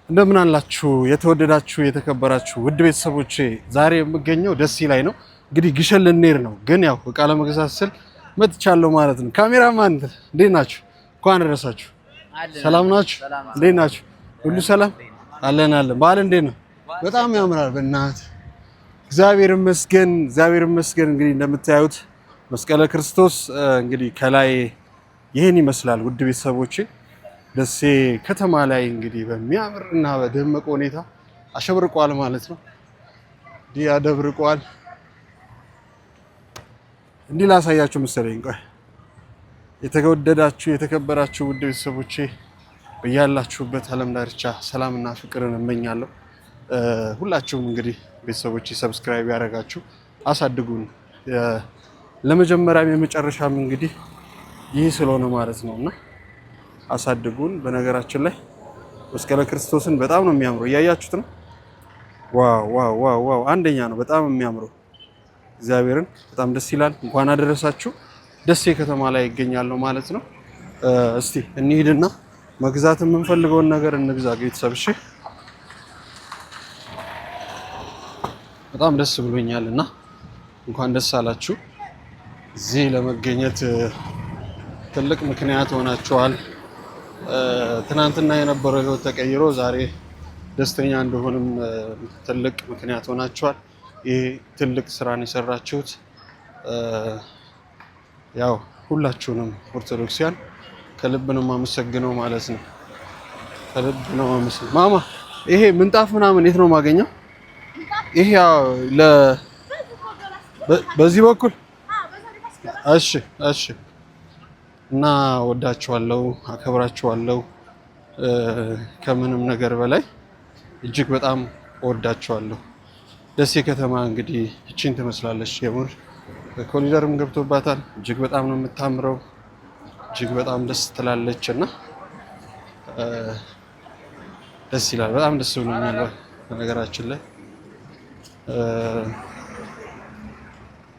እንደምን አላችሁ የተወደዳችሁ የተከበራችሁ ውድ ቤተሰቦቼ፣ ዛሬ የምገኘው ደሴ ላይ ነው። እንግዲህ ግሸን ልንሄድ ነው፣ ግን ያው ዕቃ ለመግዛት ስል መጥቻለሁ ማለት ነው። ካሜራማን እንዴት ናችሁ? እንኳን ደረሳችሁ። ሰላም ናችሁ? እንዴት ናችሁ? ሁሉ ሰላም አለን። በዓል እንዴት ነው? በጣም ያምራል። በእናትህ እግዚአብሔር ይመስገን፣ እግዚአብሔር ይመስገን። እንግዲህ እንደምታዩት መስቀለ ክርስቶስ እንግዲህ ከላይ ይህን ይመስላል ውድ ቤተሰቦቼ። ደሴ ከተማ ላይ እንግዲህ በሚያምርና በደመቀ ሁኔታ አሸብርቋል ማለት ነው። እንዲህ አደብርቋል። እንዲህ ላሳያችሁ መሰለኝ። ቆይ የተወደዳችሁ የተከበራችሁ ውድ ቤተሰቦቼ በያላችሁበት ዓለም ዳርቻ ሰላምና ፍቅርን እመኛለሁ። ሁላችሁም እንግዲህ ቤተሰቦቼ ሰብስክራይብ ያደረጋችሁ አሳድጉን። ለመጀመሪያም የመጨረሻም እንግዲህ ይህ ስለሆነ ማለት ነውና አሳድጉን። በነገራችን ላይ መስቀለ ክርስቶስን በጣም ነው የሚያምረው፣ እያያችሁት ነው። ዋው ዋው ዋው ዋው! አንደኛ ነው፣ በጣም የሚያምረው። እግዚአብሔርን በጣም ደስ ይላል። እንኳን አደረሳችሁ። ደሴ ከተማ ላይ ይገኛለሁ ማለት ነው። እስቲ እንሂድና መግዛት የምንፈልገውን ነገር እንግዛ ቤተሰብ። እሺ፣ በጣም ደስ ብሎኛልና እንኳን ደስ አላችሁ። እዚህ ለመገኘት ትልቅ ምክንያት ሆናችኋል። ትናንትና የነበረው ህይወት ተቀይሮ ዛሬ ደስተኛ እንደሆንም ትልቅ ምክንያት ሆናችኋል። ይህ ትልቅ ስራን የሰራችሁት ያው ሁላችሁንም ኦርቶዶክሲያን ከልብ ነው የማመሰግነው ማለት ነው። ከልብ ነው የማመሰግነው። ማማ ይሄ ምንጣፍ ምናምን የት ነው የማገኘው? ይሄ በዚህ በኩል እሺ፣ እሺ። እና ወዳችኋለሁ፣ አከብራችኋለሁ። ከምንም ነገር በላይ እጅግ በጣም ወዳችኋለሁ። ደሴ ከተማ እንግዲህ እቺን ትመስላለች። የምር ኮሪደርም ገብቶባታል። እጅግ በጣም ነው የምታምረው። እጅግ በጣም ደስ ትላለች እና ደስ ይላል። በጣም ደስ ብሎኛል። በነገራችን ላይ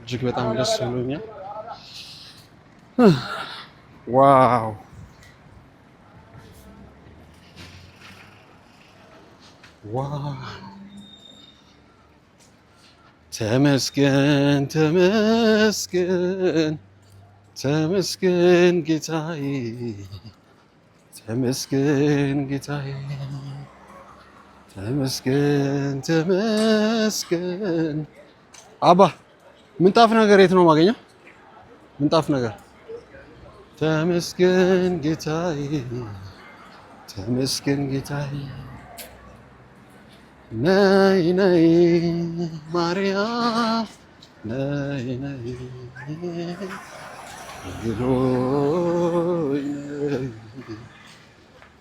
እጅግ በጣም ደስ ብሎኛል። ዋው! ዋው! ተመስገን ተመስገን ተመስገን ጌታዬ፣ ተመስገን ጌታዬ፣ ተመስገን ተመስገን። አባ ምንጣፍ ነገር የት ነው የማገኘው? ምንጣፍ ነገር ተመስገን ጌታዬ፣ ተመስገን ጌታዬ። ነይ ነይ ማርያም፣ ነይ ነይ ግሎይ፣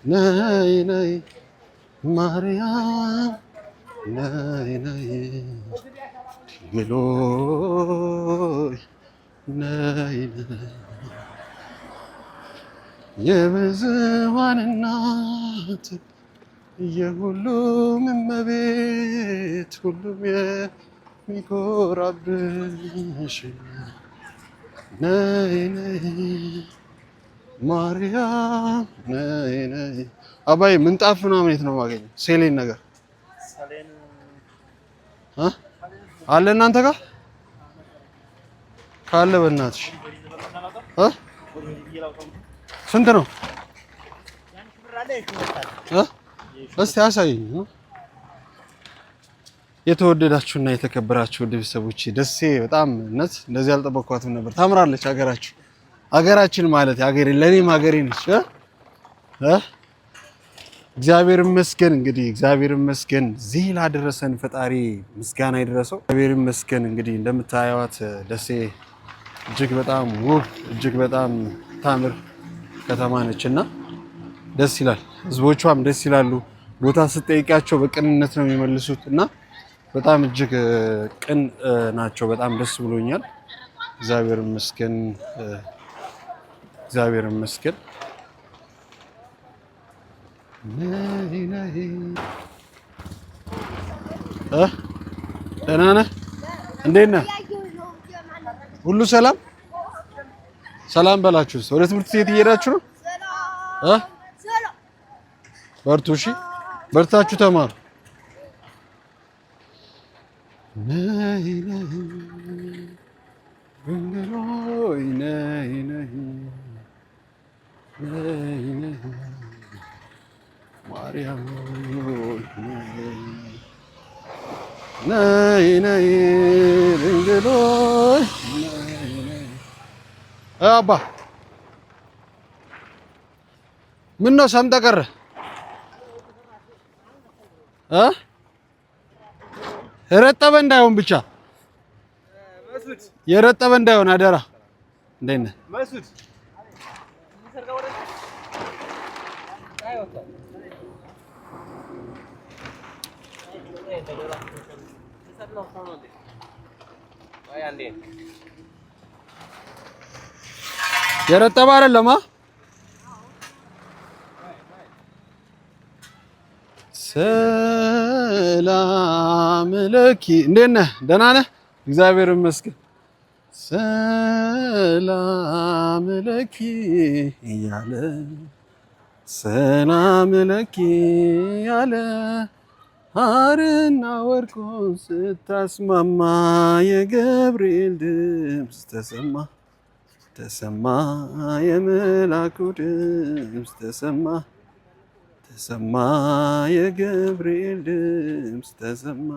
ነይ ነይ ማርያም፣ ነይ ነይ ግሎይ፣ ነይ ነይ የብዙኃን እናት የሁሉም እመቤት፣ ሁሉም የሚኮራብሽ ነይ ነይ ማርያም፣ ነይ ነይ። አባዬ ምንጣፍ ምናምን የት ነው የማገኘው? ሴሌን ነገር አለ እናንተ ጋር ካለ በእናትሽ ስንት ነው? እስቲ አሳይኝ። የተወደዳችሁና የተከበራችሁ ውድ ቤተሰቦቼ ደሴ በጣም እነት እንደዚህ ያልጠበቅኳትም ነበር። ታምራለች ሀገራችሁ። ሀገራችን ማለት ሀገሬ ለኔም ሀገሬ ነች። እግዚአብሔር ይመስገን። እንግዲህ እግዚአብሔር ይመስገን እዚህ ላደረሰን ፈጣሪ ምስጋና ይድረሰው። እግዚአብሔር ይመስገን። እንግዲህ እንደምታዩት ደሴ እጅግ በጣም ውብ እጅግ በጣም ታምር ከተማ ነችና ደስ ይላል። ህዝቦቿም ደስ ይላሉ። ቦታ ስትጠይቂያቸው በቅንነት ነው የሚመልሱት እና በጣም እጅግ ቅን ናቸው። በጣም ደስ ብሎኛል። እግዚአብሔር ይመስገን። እግዚአብሔር ይመስገን። ደህና ነህ? እንዴት ነህ? ሁሉ ሰላም ሰላም በላችሁ። ወደ ትምህርት ቤት እየሄዳችሁ ነው? በርቱ። እሺ በርታችሁ ተማሩ። ማርያም ነይ ነይ ድንግል ሆይ አባ ምነው ሰምጠህ ቀረህ? የረጠበ እንዳይሆን ብቻ የረጠበ እንዳይሆን አደራ። እንዴት ነህ? የረጠበ አይደለም። ሰላም ለኪ እንዴት ነህ? ደህና ነህ? እግዚአብሔር ይመስገን። ሰላም ለኪ እያለ ሰላም ለኪ ያለ ሐርና ወርቁን ስታስማማ የገብርኤል ድምፅ ተሰማ ተሰማ የመላኩ ድምፅ ተሰማ ተሰማ የገብርኤል ድምፅ ተሰማ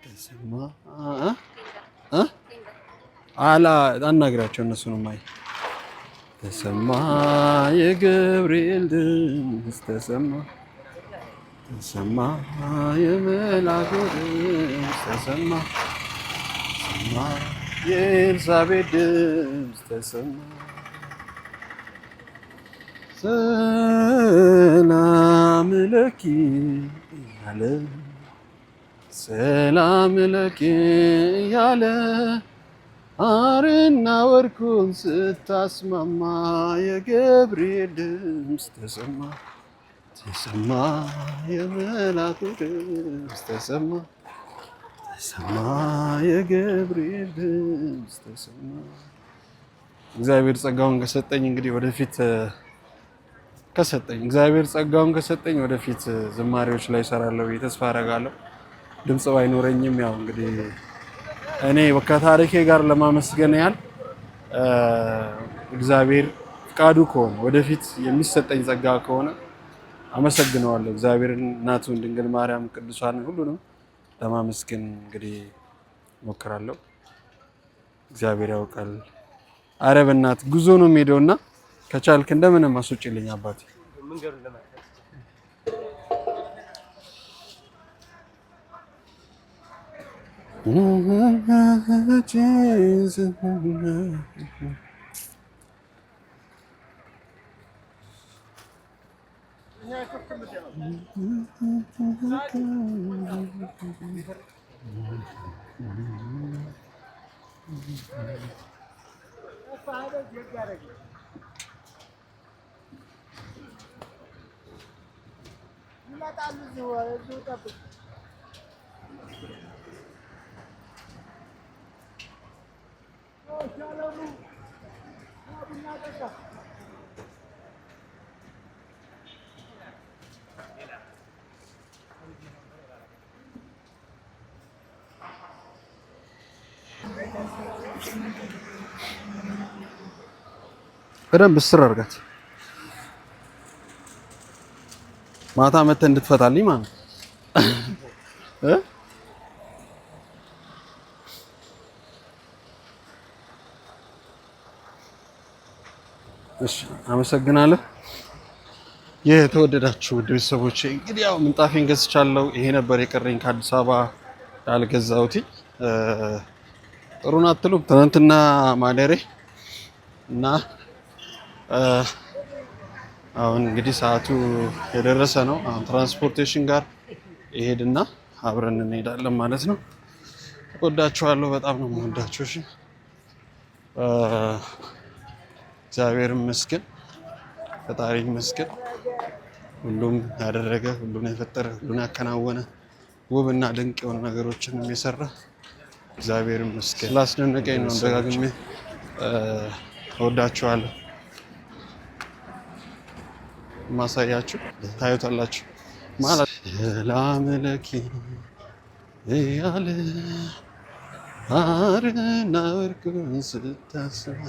ተሰማ አናግራቸው እነሱንም አይ ተሰማ የገብርኤል ድምፅ ተሰማ ተሰማ የመላኩ ድምፅ ተሰማ ተሰማ የኤልሳቤጥ ድምፅ ተሰማ ሰላም ለኪ ያለ ሰላም ለኪ ያለ ሐርና ወርቁን ስታስማማ የገብርኤል ድምፅ ተሰማ ተሰማ የመላኩ ድምፅ ተሰማ ተሰማ የገብርኤል ድምፅ ተሰማ። እግዚአብሔር ጸጋውን ከሰጠኝ እንግዲህ ወደፊት እግዚአብሔር ጸጋውን ከሰጠኝ ወደፊት ዝማሬዎች ላይ እሰራለሁ ብዬ ተስፋ አደርጋለሁ። ድምፅ ባይኖረኝም ያው እንግዲህ እኔ ከታሪኬ ጋር ለማመስገን ያህል እግዚአብሔር ፍቃዱ ከሆነ ወደፊት የሚሰጠኝ ጸጋ ከሆነ አመሰግነዋለሁ። እግዚአብሔርን፣ እናቱን፣ ድንግል ማርያም፣ ቅዱሳን ሁሉንም ለማመስገን እንግዲህ ሞክራለሁ። እግዚአብሔር ያውቃል። ኧረ በእናትህ ጉዞ ነው የምሄደውና ከቻልክ እንደምንም አስወጪልኝ አባቴ። በደንብ እስር አድርጋት ማታ መተህ እንድትፈታልኝ ማለት እ እሺ አመሰግናለሁ። የተወደዳችሁ ውድ ቤተሰቦቼ እንግዲህ ያው ምንጣፌን ገዝቻለሁ። ይሄ ነበር የቀረኝ ከአዲስ አበባ ያልገዛሁት። ጥሩን አትሉም? ትናንትና ማደሬ እና አሁን እንግዲህ ሰዓቱ የደረሰ ነው። አሁን ትራንስፖርቴሽን ጋር ይሄድና አብረን እንሄዳለን ማለት ነው። እወዳችኋለሁ። በጣም ነው የምወዳችሁ። እሺ እግዚአብሔር ይመስገን፣ ፈጣሪ ይመስገን። ሁሉም ያደረገ፣ ሁሉን የፈጠረ፣ ሁሉን ያከናወነ ውብና ድንቅ የሆኑ ነገሮችን የሰራ እግዚአብሔር ይመስገን። ስላስደነቀኝ ነው ደጋግሜ እወዳችኋለሁ። ማሳያችሁ ታዩታላችሁ። ማለት ሰላም ለኪ እያለ አርና ወርቁን ስታስብ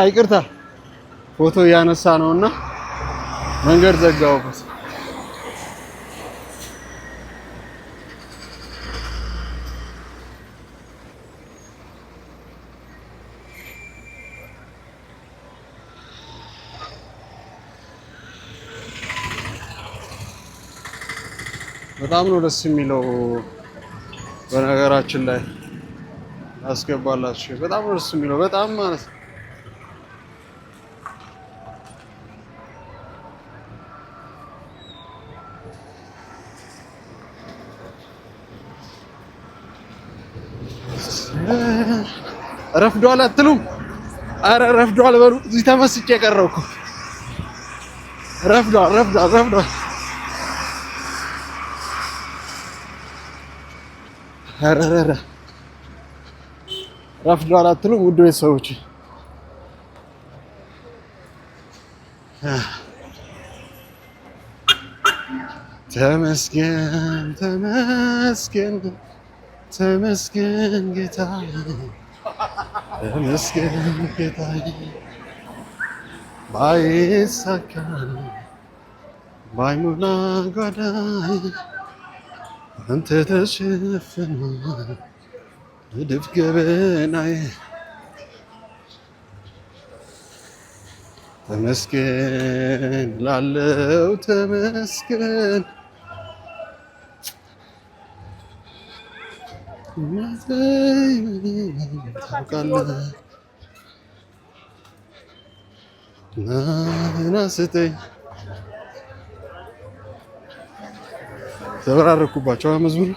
ይቅርታ ፎቶ እያነሳ ነውና መንገድ ዘጋውበት። በጣም ነው ደስ የሚለው። በነገራችን ላይ አስገባላችሁ። በጣም ነው ደስ የሚለው። በጣም ማለት ነው። ረፍዷል አትሉም? አረ ረፍዷል በሉ። እዚህ ተመስጬ ቀረው እኮ። ረፍዷል። አረ ረፍዷል አትሉም? ውድ ቤተሰቦች ተመስገን ጌታዬ ተመስገን ጌታዬ ባይሳካ ባይሞላ ጓዳዬ አንተ ተሸፍኖ እድፍ ገበናዬ ተመስገን ላለው ተመስገን ታውቃለህ ና ስተኝ ተበራረኩባቸው። መዝሙር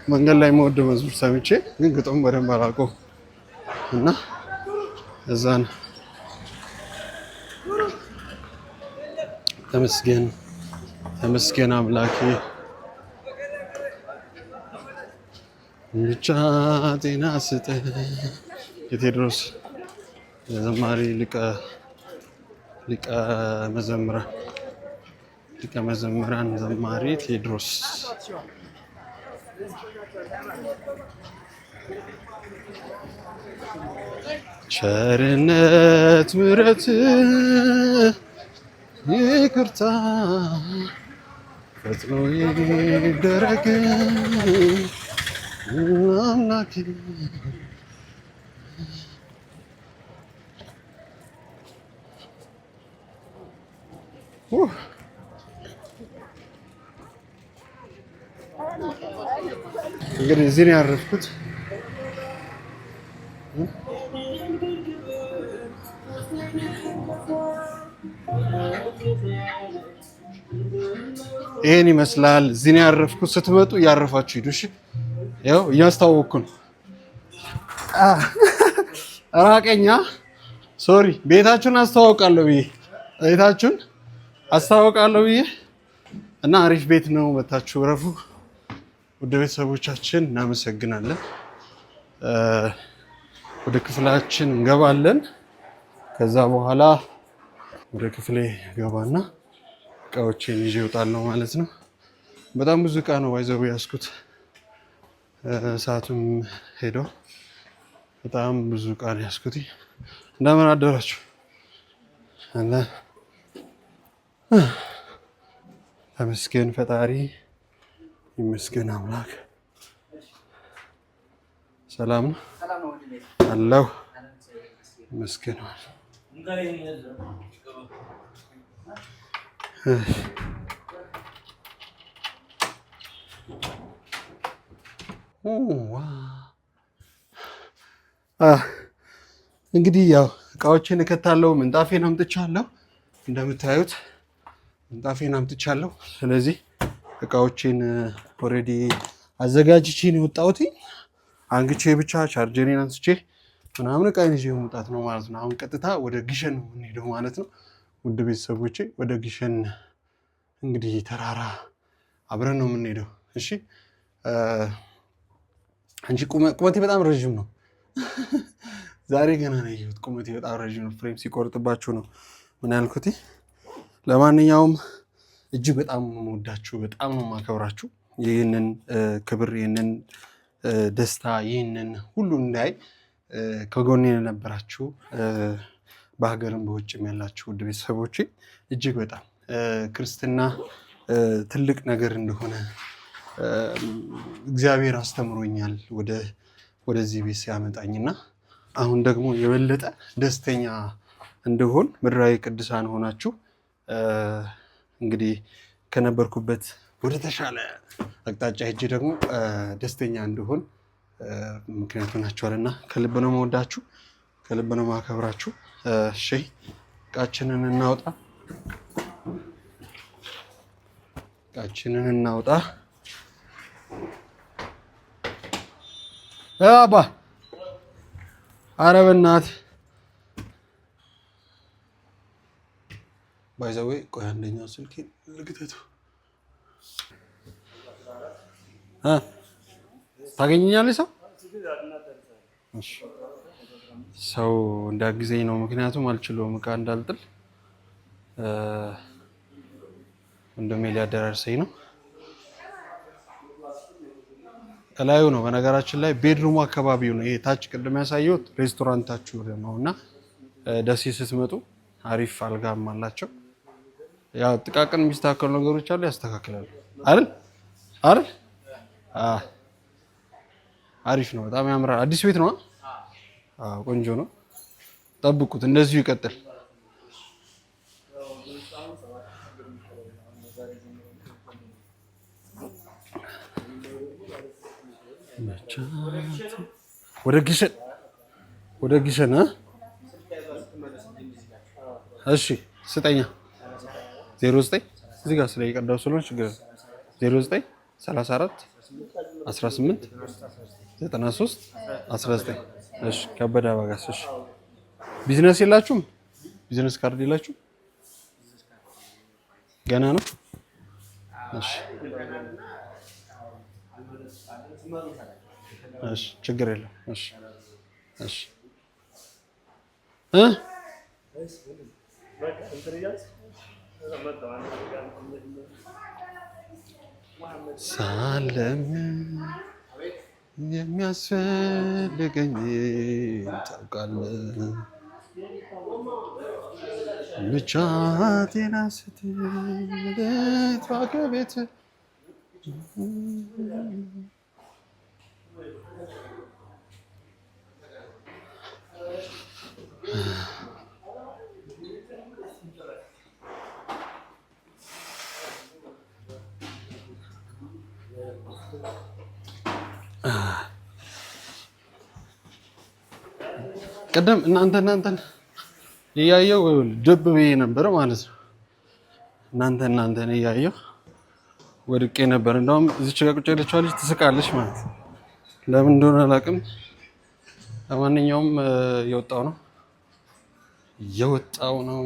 መንገድ ላይ የምወደው መዝሙር ሰምቼ ግን ግጥሙን በደንብ አላውቀውም እና እዛ ነው። ተመስገን አምላኬ ብቻ ጤና ስጠኝ። የቴዎድሮስ የዘማሪ ሊቀ መዘምራን ዘማሪ ቴዎድሮስ ቸርነት ምሕረት ይቅርታ ፈጥኖ ይደረግ አምላኬ እንግዲህ እዚህ ነው ያረፍኩት። ይሄን ይመስላል። እዚህ ነው ያረፍኩት። ስትመጡ እያረፋችሁ ሂዱ። እሺ፣ ያው እያስተዋወቅኩ ነው። ራቀኛ ሶሪ። ቤታችሁን አስተዋውቃለሁ ብዬ እና አሪፍ ቤት ነው። መታችሁ ረፉ። ወደ ቤተሰቦቻችን እናመሰግናለን። ወደ ክፍላችን እንገባለን። ከዛ በኋላ ወደ ክፍሌ ገባና እቃዎችን ይዤ እወጣለሁ ማለት ነው። በጣም ብዙ እቃ ነው ባይዘው ያስኩት። ሰዓቱም ሄዶ በጣም ብዙ እቃ ነው ያስኩት። እንደምን አደራችሁ? እና ተመስገን ፈጣሪ ይመስገን አምላክ። ሰላም ነው አለው ይመስገን። እንግዲህ ያው እቃዎችን እከታለሁ። ምንጣፌን አምጥቻለሁ፣ እንደምታዩት ምንጣፌን አምጥቻለሁ። ስለዚህ እቃዎችን ኦልሬዲ አዘጋጅቼ ነው የወጣሁት። አንግቼ ብቻ ቻርጀሬን አንስቼ ምናምን እቃዬን ይዤ መውጣት ነው ማለት ነው። አሁን ቀጥታ ወደ ግሸን ነው የምንሄደው ማለት ነው። ውድ ቤተሰቦቼ ወደ ግሸን እንግዲህ ተራራ አብረን ነው የምንሄደው። እሺ አንቺ ቁመቴ በጣም ረዥም ነው። ዛሬ ገና ነው ያየሁት። ቁመቴ በጣም ረዥም ነው። ፍሬም ሲቆርጥባችሁ ነው ምን ያልኩት። ለማንኛውም እጅግ በጣም ነው የምወዳችሁ፣ በጣም ነው የማከብራችሁ። ይህንን ክብር፣ ይህንን ደስታ፣ ይህንን ሁሉ እንዳይ ከጎኔ የነበራችሁ በሀገርም በውጭም ያላችሁ ውድ ቤተሰቦቼ እጅግ በጣም ክርስትና ትልቅ ነገር እንደሆነ እግዚአብሔር አስተምሮኛል ወደዚህ ቤት ሲያመጣኝና አሁን ደግሞ የበለጠ ደስተኛ እንደሆን ምድራዊ ቅዱሳን ሆናችሁ እንግዲህ ከነበርኩበት ወደ ተሻለ አቅጣጫ ሄጄ ደግሞ ደስተኛ እንደሆን ምክንያት ሆናችኋልና ከልብ ነው መወዳችሁ፣ ከልብ ነው ማከብራችሁ። እሺ እቃችንን እናውጣ፣ እቃችንን እናውጣ። አባ ኧረ በእናትህ ባይዘዌ ቆይ አንደኛው ስልኬ ልግተተው። ታገኘኛለህ? ሰው እንዳግዘኝ ነው፣ ምክንያቱም አልችለውም እቃ እንዳልጥል ወንድሜ ሊያደራርሰኝ ነው። እላዩ ነው በነገራችን ላይ ቤድሩሙ አካባቢው ነው። ይሄ ታች ቅድም ያሳየሁት ሬስቶራንታችሁ ነው እና ደሴ ስትመጡ አሪፍ አልጋም አላቸው። ያው ጥቃቅን የሚስተካከሉ ነገሮች አሉ፣ ያስተካክላሉ አይደል አይደል? አሪፍ ነው፣ በጣም ያምራል። አዲስ ቤት ነው። ቆንጆ ነው። ጠብቁት፣ እንደዚሁ ይቀጥል። ወደ ግሸን እሺ ስጠኛ 09 እዚህ ጋር ስለ የቀዳው ስለሆነ ችግር 09 34 18 93 19 እሺ ከበደ አባጋስ። እሺ ቢዝነስ የላችሁም? ቢዝነስ ካርድ የላችሁም? ገና ነው። እሺ እሺ ችግር የለም። እሺ እሺ ሳለም የሚያስፈልገኝ ታውቃለህ፣ ብቻ ጤና ስትል ከቤት ቅድም እናንተን እያየሁ ድብ ብዬ ነበር ማለት ነው። እናንተን እያየሁ ወድቄ ነበር። እንደውም እዚች ጋር ቁጭ ያለችው ልጅ ትስቃለች ማለት ነው። ለምን እንደሆነ አላውቅም። ለማንኛውም እየወጣው ነው።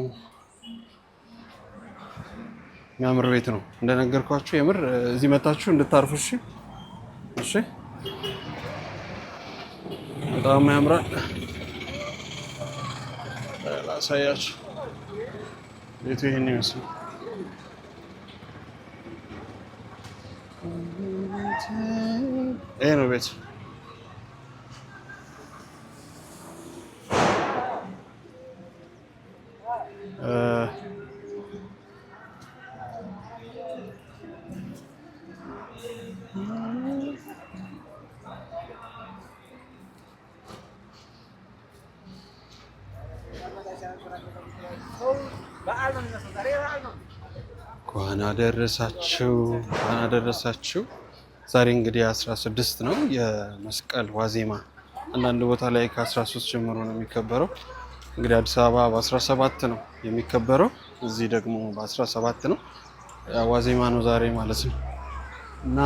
የሚያምር ቤት ነው እንደነገርኳችሁ። የምር እዚህ መታችሁ እንድታርፉ። እሺ በጣም ያምራል። ላሳያችሁ። ቤቱ ይሄን ይመስላል። ይሄ ነው ቤት። እንኳን አደረሳችሁ። ዛሬ እንግዲህ 16 ነው፣ የመስቀል ዋዜማ አንዳንድ ቦታ ላይ ከ13 ጀምሮ ነው የሚከበረው። እንግዲህ አዲስ አበባ በ17 ነው የሚከበረው፣ እዚህ ደግሞ በ17 ነው። ዋዜማ ነው ዛሬ ማለት ነው። እና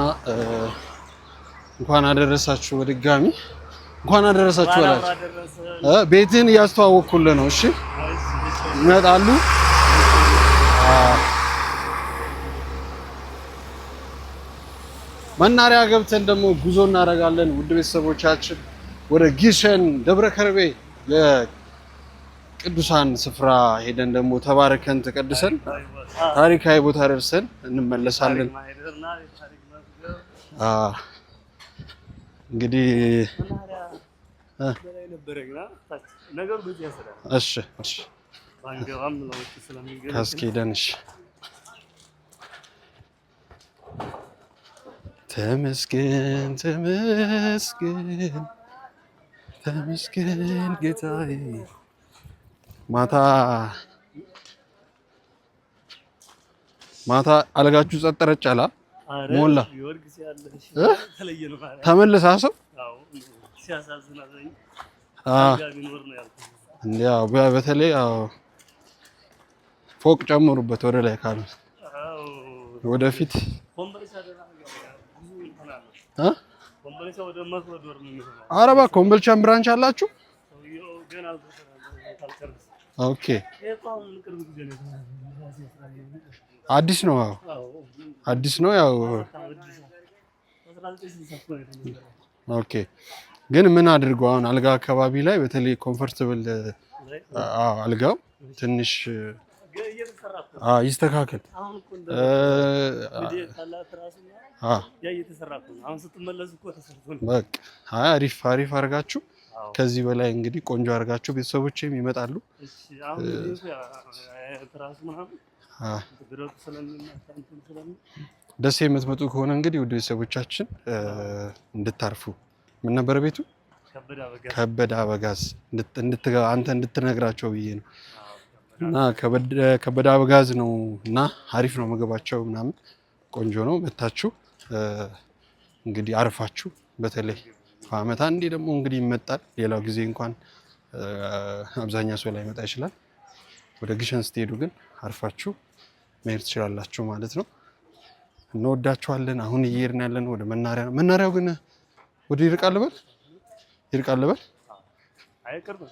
እንኳን አደረሳችሁ በድጋሚ እንኳን አደረሳችሁ አላችሁ። ቤትን እያስተዋወቅኩልህ ነው። እሺ ይመጣሉ። መናሪያ ገብተን ደግሞ ጉዞ እናደርጋለን። ውድ ቤተሰቦቻችን ወደ ግሸን ደብረ ከርቤ የቅዱሳን ስፍራ ሄደን ደግሞ ተባርከን ተቀድሰን ታሪካዊ ቦታ ደርሰን እንመለሳለን። እንግዲህ እሺ ካስኬደንሽ ተመስገን ተመስገን ተመስገን ጌታዬ። ማታ አልጋችሁ ጸጥ ረጭ አላ ሞላ ተመለሰ ሰው እንዲያው በተለይ ፎቅ ጨምሩበት ወደ ላይ ካሉ ወደፊት ኧረ እባክህ ኮምቦልቻም ብራንች አላችሁ? ኦኬ አዲስ ነው። አዲስ ነው ያው ኦኬ። ግን ምን አድርገው አሁን አልጋ አካባቢ ላይ በተለይ ኮምፎርታብል አልጋው ትንሽ ይስተካከል። በቃ አሪፍ አድርጋችሁ ከዚህ በላይ እንግዲህ ቆንጆ አድርጋችሁ ቤተሰቦቼም ይመጣሉ። ደሴ የምትመጡ ከሆነ እንግዲህ ውድ ቤተሰቦቻችን እንድታርፉ ምን ነበር ቤቱ ከበደ አበጋዝ አንተ እንድትነግራቸው ብዬ ነው። እና ከበደ አበጋዝ ነው እና አሪፍ ነው ምግባቸው ምናምን ቆንጆ ነው። መታችሁ እንግዲህ አርፋችሁ በተለይ በዓመት አንዴ ደግሞ እንግዲህ ይመጣል። ሌላው ጊዜ እንኳን አብዛኛው ሰው ላይ መጣ ይችላል። ወደ ግሸን ስትሄዱ ግን አርፋችሁ መሄድ ትችላላችሁ ማለት ነው። እንወዳችኋለን። አሁን እየሄድን ያለን ወደ መናሪያ ነው። መናሪያው ግን ወደ ይርቃል በል አይቀርም።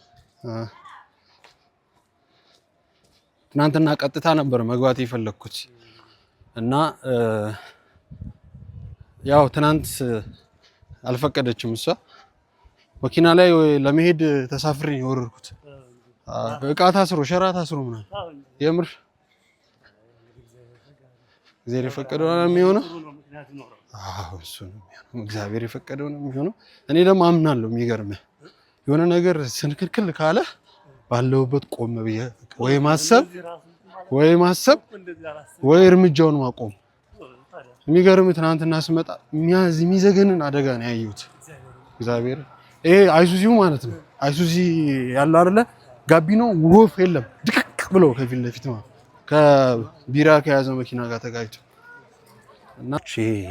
ትናንትና ቀጥታ ነበር መግባት የፈለኩት እና ያው ትናንት አልፈቀደችም እሷ። መኪና ላይ ለመሄድ ተሳፍሬ የወረድኩት እቃ ታስሮ ሸራ ታስሮ ምናምን የምር እግዚአብሔር የፈቀደው ነው የሚሆነው። እሱ ነው የሚሆነው። እግዚአብሔር የፈቀደው ነው የሚሆነው። እኔ ደግሞ አምናለሁ። የሚገርምህ የሆነ ነገር ስንክልክል ካለ ባለውበት ቆም ብዬ ወይ ማሰብ ወይ እርምጃውን ማቆም። የሚገርምህ ትናንትና ስመጣ የሚዘገንን አደጋ ነው ያየሁት። እግዚአብሔር ይሄ አይሱዚው ማለት ነው። አይሱዚ ያለው አይደለ ጋቢናው ወፍ የለም ድቅቅ ብሎ ከፊት ለፊት ነው ከቢራ ከያዘ መኪና ጋር ተጋጭቶ እና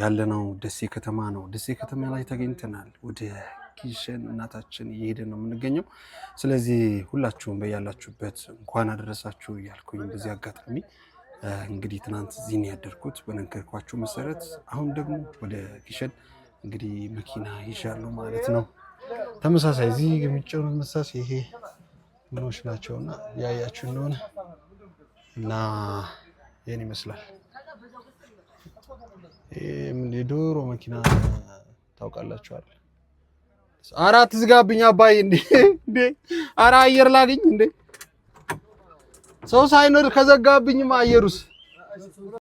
ያለነው ደሴ ከተማ ነው። ደሴ ከተማ ላይ ተገኝተናል። ወደ ግሸን እናታችን እየሄድን ነው የምንገኘው። ስለዚህ ሁላችሁም በያላችሁበት እንኳን አደረሳችሁ እያልኩኝ በዚህ አጋጣሚ እንግዲህ ትናንት እዚህ ነው ያደርኩት በነገርኳችሁ መሰረት። አሁን ደግሞ ወደ ግሸን እንግዲህ መኪና ይዣለሁ ማለት ነው። ተመሳሳይ እዚህ የሚጨኑ መሳሳይ ይሄ ምኖች ናቸውና ያያችሁ እንደሆነ እና ይሄን ይመስላል። የዶሮ መኪና ታውቃላችሁ አይደል? አራት ዝጋብኝ አባይ እንዴ! ኧረ አየር ላግኝ እንዴ! ሰው ሳይኖር ከዘጋብኝማ አየሩስ